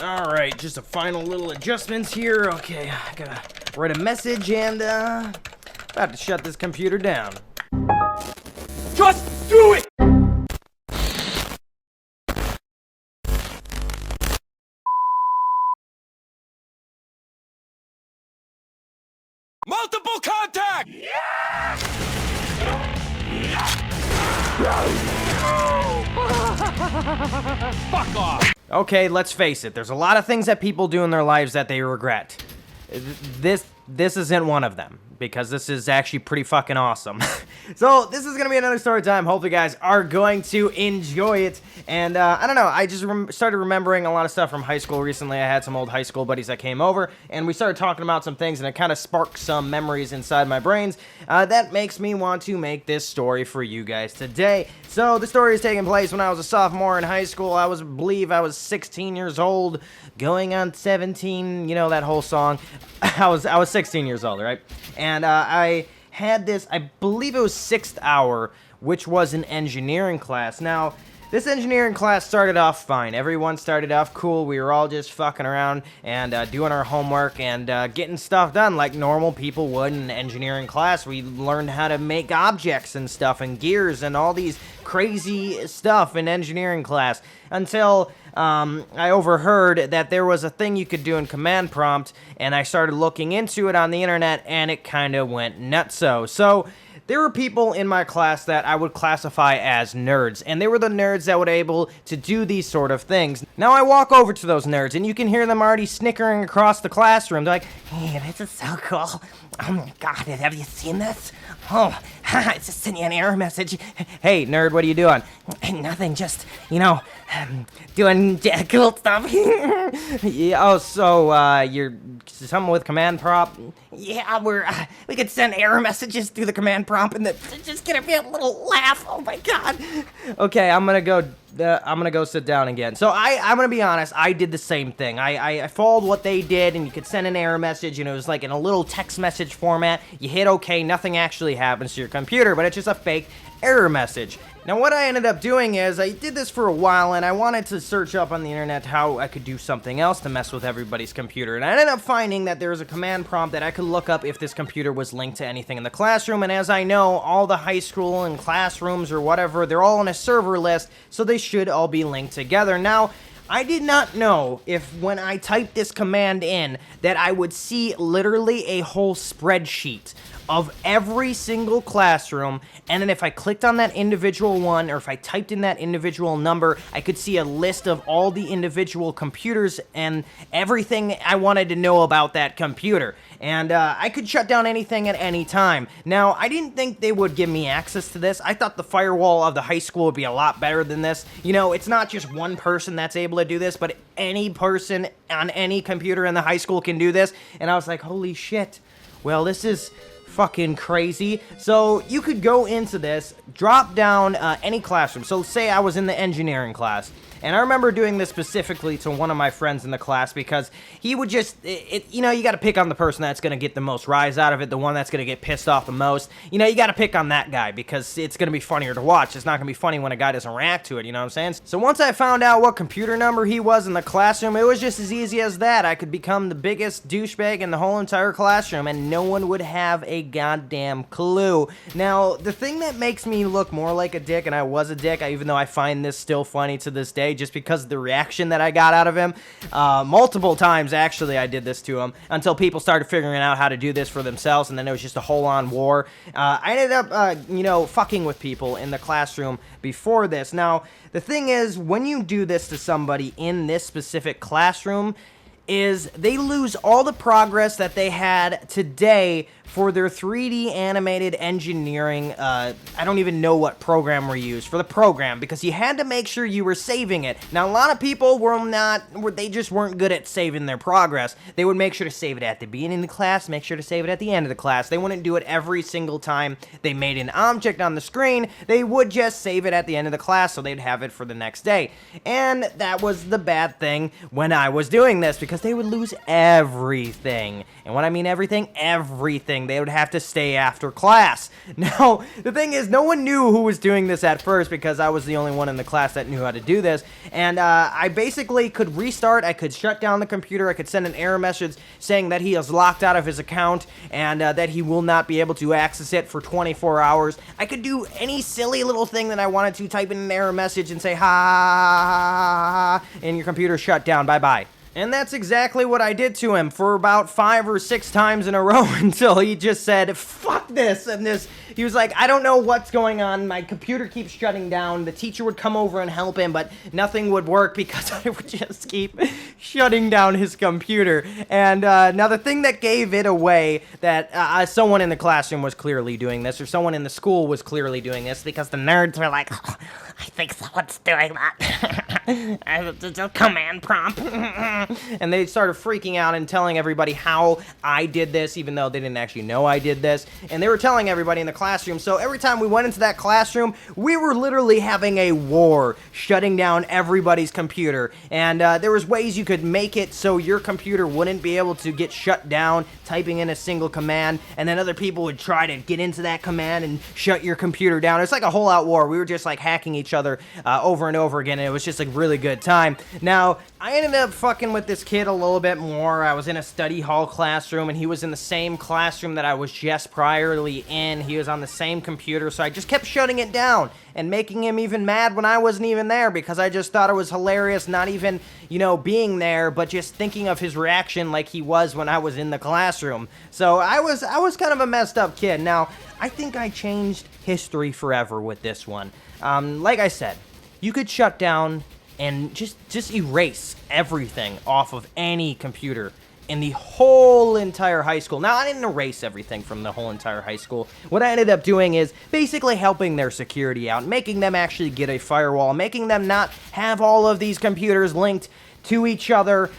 Alright, just a final little adjustments here. Okay, I gotta write a message and, about to shut this computer down. Just do it! Multiple contact! Fuck off! Okay, let's face it. There's a lot of things that people do in their lives that they regret. This isn't one of them, because this is actually pretty fucking awesome. So, this is gonna be another story time. Hopefully you guys are going to enjoy it. And, I don't know, I just started remembering a lot of stuff from high school recently. I had some old high school buddies that came over, and we started talking about some things, and it kind of sparked some memories inside my brains. That makes me want to make this story for you guys today. So, the story is taking place when I was a sophomore in high school. I believe I was 16 years old, going on 17, you know, that whole song. I was 16 years old, right? And I had this, I believe it was 6th hour, which was an engineering class. Now, this engineering class started off fine. Everyone started off cool. We were all just fucking around and doing our homework and getting stuff done like normal people would in an engineering class. We learned how to make objects and stuff and gears and all these crazy stuff in engineering class until I overheard that there was a thing you could do in command prompt, and I started looking into it on the internet, and it kind of went nutso. So there were people in my class that I would classify as nerds, and they were the nerds that were able to do these sort of things. Now I walk over to those nerds, and you can hear them already snickering across the classroom. They're like, "Hey, this is so cool. Oh my god, have you seen this? Oh, I just sent you an error message. Hey, nerd, what are you doing?" "Nothing, just, you know, doing cool stuff." "Yeah, oh, so, you're someone with command prompt?" "Yeah, we could send error messages through the command prompt and it's just gonna be a little laugh. Oh my god." Okay, I'm gonna go sit down again. So I'm gonna be honest, I did the same thing. I followed what they did, and you could send an error message, and it was like in a little text message format. You hit OK, nothing actually happens to your computer, but it's just a fake error message. Now what I ended up doing is, I did this for a while, and I wanted to search up on the internet how I could do something else to mess with everybody's computer, and I ended up finding that there was a command prompt that I could look up if this computer was linked to anything in the classroom, and as I know, all the high school and classrooms or whatever, they're all on a server list, so they should all be linked together. Now, I did not know if when I typed this command in that I would see literally a whole spreadsheet of every single classroom, and then if I clicked on that individual one, or if I typed in that individual number, I could see a list of all the individual computers and everything I wanted to know about that computer. And I could shut down anything at any time. Now, I didn't think they would give me access to this. I thought the firewall of the high school would be a lot better than this. You know, it's not just one person that's able to do this, but any person on any computer in the high school can do this. And I was like, holy shit. Well, this is fucking crazy. So you could go into this, drop down any classroom. So say I was in the engineering class, and I remember doing this specifically to one of my friends in the class because he would just, you know, you got to pick on the person that's going to get the most rise out of it, the one that's going to get pissed off the most. You know, you got to pick on that guy because it's going to be funnier to watch. It's not going to be funny when a guy doesn't react to it, you know what I'm saying? So once I found out what computer number he was in the classroom, it was just as easy as that. I could become the biggest douchebag in the whole entire classroom, and no one would have a goddamn clue. Now, the thing that makes me look more like a dick, and I was a dick, even though I find this still funny to this day, just because of the reaction that I got out of him. Multiple times, actually, I did this to him, until people started figuring out how to do this for themselves, and then it was just a whole-on war. I ended up, you know, fucking with people in the classroom before this. Now, the thing is, when you do this to somebody in this specific classroom, is they lose all the progress that they had today for their 3D animated engineering, I don't even know what program we used for the program, because you had to make sure you were saving it. Now, a lot of people they just weren't good at saving their progress. They would make sure to save it at the beginning of the class, make sure to save it at the end of the class. They wouldn't do it every single time they made an object on the screen. They would just save it at the end of the class so they'd have it for the next day. And that was the bad thing when I was doing this, because because they would lose everything. And when I mean everything, everything. They would have to stay after class. Now, the thing is, no one knew who was doing this at first because I was the only one in the class that knew how to do this. And I basically could restart, I could shut down the computer, I could send an error message saying that he is locked out of his account and that he will not be able to access it for 24 hours. I could do any silly little thing that I wanted to, type in an error message and say, ha, ha, ha, ha, and your computer shut down, bye-bye. And that's exactly what I did to him for about 5 or 6 times in a row until he just said, fuck this, and this. He was like, I don't know what's going on, my computer keeps shutting down. The teacher would come over and help him, but nothing would work because I would just keep shutting down his computer. And now the thing that gave it away that someone in the classroom was clearly doing this, or someone in the school was clearly doing this, because the nerds were like, oh, I think someone's doing that. It's a command prompt. And they started freaking out and telling everybody how I did this, even though they didn't actually know I did this. And they were telling everybody in the classroom. So every time we went into that classroom, we were literally having a war, shutting down everybody's computer. And there was ways you could make it so your computer wouldn't be able to get shut down, typing in a single command, and then other people would try to get into that command and shut your computer down. It's like a whole out war. We were just like hacking each other over and over again, and it was just a really good time. Now, I ended up fucking with this kid a little bit more. I was in a study hall classroom, and he was in the same classroom that I was just priorly in. He was on the same computer, so I just kept shutting it down and making him even mad when I wasn't even there, because I just thought it was hilarious, not even, you know, being there, but just thinking of his reaction like he was when I was in the classroom. So I was kind of a messed up kid. Now, I think I changed history forever with this one. Like I said, you could shut down and just erase everything off of any computer in the whole entire high school. Now, I didn't erase everything from the whole entire high school. What I ended up doing is basically helping their security out, making them actually get a firewall, making them not have all of these computers linked to each other,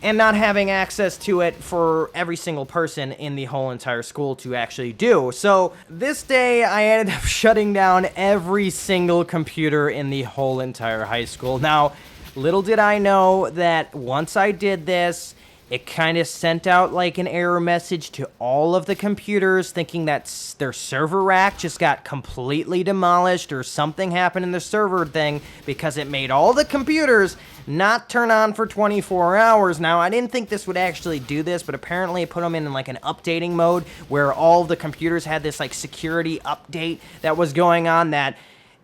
and not having access to it for every single person in the whole entire school to actually do. So this day, I ended up shutting down every single computer in the whole entire high school. Now, little did I know that once I did this, it kind of sent out like an error message to all of the computers, thinking that their server rack just got completely demolished or something happened in the server thing, because it made all the computers not turn on for 24 hours. Now, I didn't think this would actually do this, but apparently it put them in like an updating mode where all of the computers had this like security update that was going on that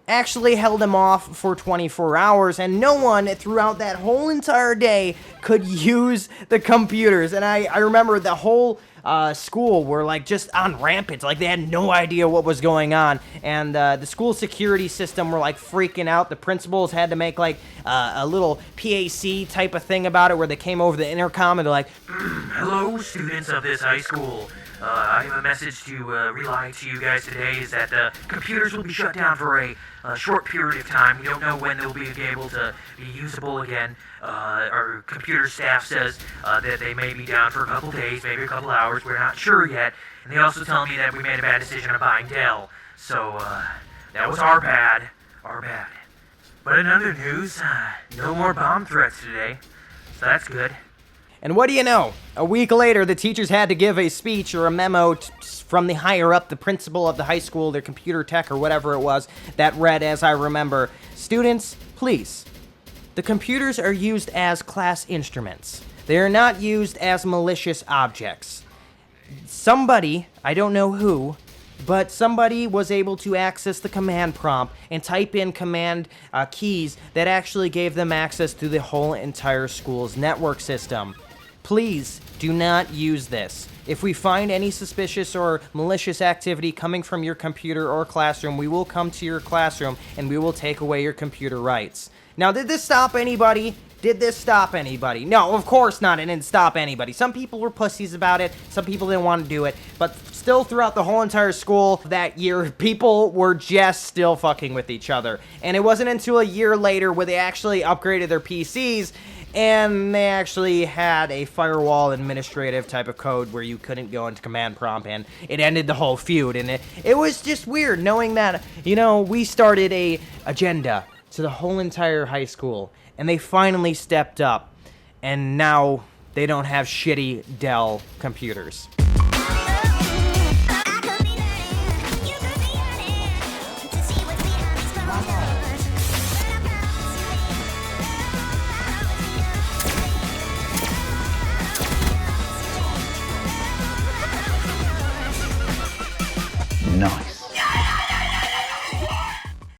actually held him off for 24 hours, and no one throughout that whole entire day could use the computers. And I remember the whole school were like just on rampage, like they had no idea what was going on, and the school security system were like freaking out. The principals had to make like a little PAC type of thing about it, where they came over the intercom and they're like, hello, students of this high school. I have a message to relay to you guys today, is that the computers will be shut down for a short period of time. We don't know when they'll be able to be usable again. Our computer staff says that they may be down for a couple days, maybe a couple hours. We're not sure yet. And they also tell me that we made a bad decision on buying Dell. So, that was our bad. Our bad. But in other news, no more bomb threats today. So that's good. and what do you know? A week later, the teachers had to give a speech or a memo from the higher up, the principal of the high school, their computer tech or whatever it was, that read, as I remember, students, please, the computers are used as class instruments. They are not used as malicious objects. Somebody, I don't know who, but somebody was able to access the command prompt and type in command keys that actually gave them access to the whole entire school's network system. Please do not use this. If we find any suspicious or malicious activity coming from your computer or classroom, we will come to your classroom and we will take away your computer rights. Now, did this stop anybody? Did this stop anybody? No, of course not. It didn't stop anybody. Some people were pussies about it. Some people didn't want to do it. But still, throughout the whole entire school that year, people were just still fucking with each other. And it wasn't until a year later where they actually upgraded their PCs and they actually had a firewall administrative type of code where you couldn't go into command prompt, and it ended the whole feud. And it was just weird knowing that, you know, we started a agenda to the whole entire high school, and they finally stepped up, and now they don't have shitty Dell computers. Nice.